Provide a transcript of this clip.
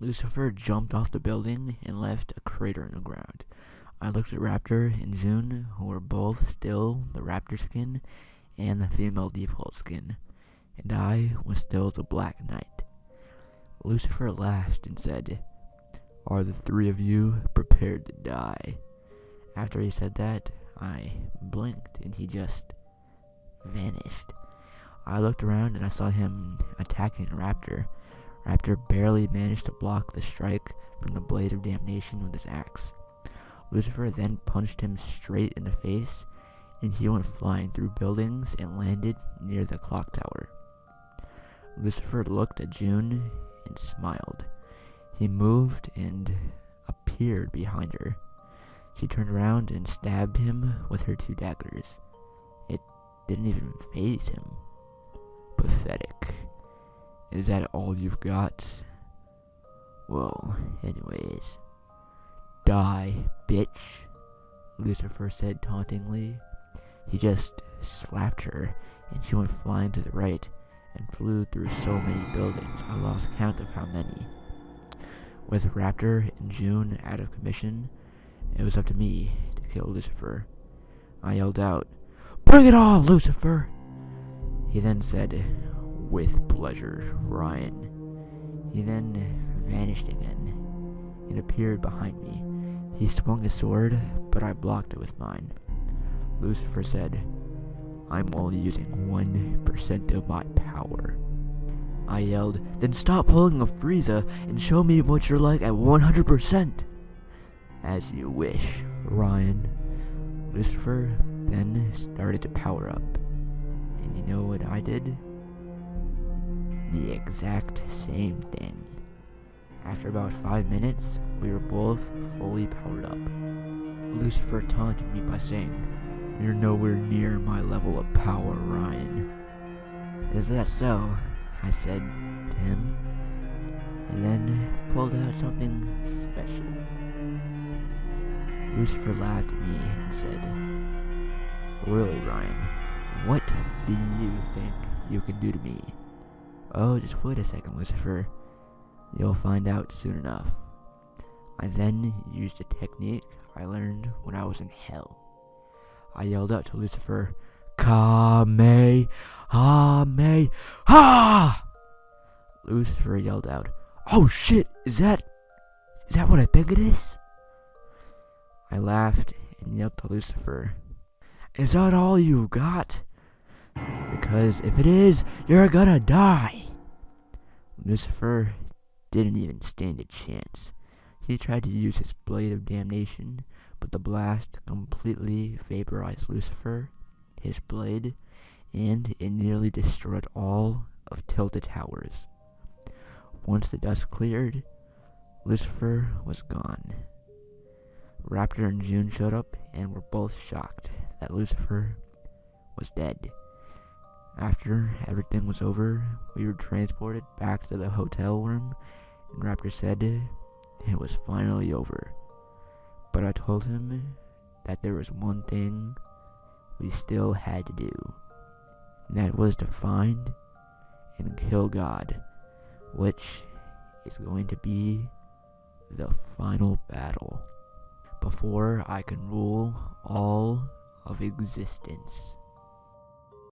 Lucifer jumped off the building and left a crater in the ground. I looked at Raptor and June, who were both still the Raptor skin and the female default skin, and I was still the Black Knight. Lucifer laughed and said, "Are the three of you prepared to die?" After he said that, I blinked and he just vanished. I looked around and I saw him attacking Raptor. Raptor barely managed to block the strike from the Blade of Damnation with his axe. Lucifer then punched him straight in the face, and he went flying through buildings and landed near the clock tower. Lucifer looked at June and smiled. He moved and appeared behind her. She turned around and stabbed him with her 2 daggers. It didn't even faze him. Pathetic. Is that all you've got? Well, anyways. Die, bitch, Lucifer said tauntingly. He just slapped her, and she went flying to the right and flew through so many buildings I lost count of how many. With Raptor and June out of commission, it was up to me to kill Lucifer. I yelled out, "Bring it on, Lucifer!" He then said, "With pleasure, Ryan." He then vanished again and appeared behind me. He swung his sword, but I blocked it with mine. Lucifer said, "I'm only using 1% of my power." I yelled, "Then stop pulling a Frieza and show me what you're like at 100%. "As you wish, Ryan." Lucifer then started to power up. And you know what I did? The exact same thing. After about 5 minutes, we were both fully powered up. Lucifer taunted me by saying, "You're nowhere near my level of power, Ryan." "Is that so?" I said to him, and then pulled out something special. Lucifer laughed at me and said, "Really, Ryan, what do you think you can do to me?" "Oh, just wait a second, Lucifer. You'll find out soon enough." I then used a technique I learned when I was in hell. I yelled out to Lucifer, "Kamehameha!" Lucifer yelled out, "Oh shit, is that what I think it is?" I laughed and yelled to Lucifer, "Is that all you got? Because if it is, you're gonna die." Lucifer didn't even stand a chance. He tried to use his Blade of Damnation, but the blast completely vaporized Lucifer, his blade, and it nearly destroyed all of Tilted Towers. Once the dust cleared, Lucifer was gone. Raptor and June showed up and were both shocked that Lucifer was dead. After everything was over, we were transported back to the hotel room, and Raptor said it was finally over. But I told him that there was one thing we still had to do, and that was to find and kill God, which is going to be the final battle before I can rule all of existence.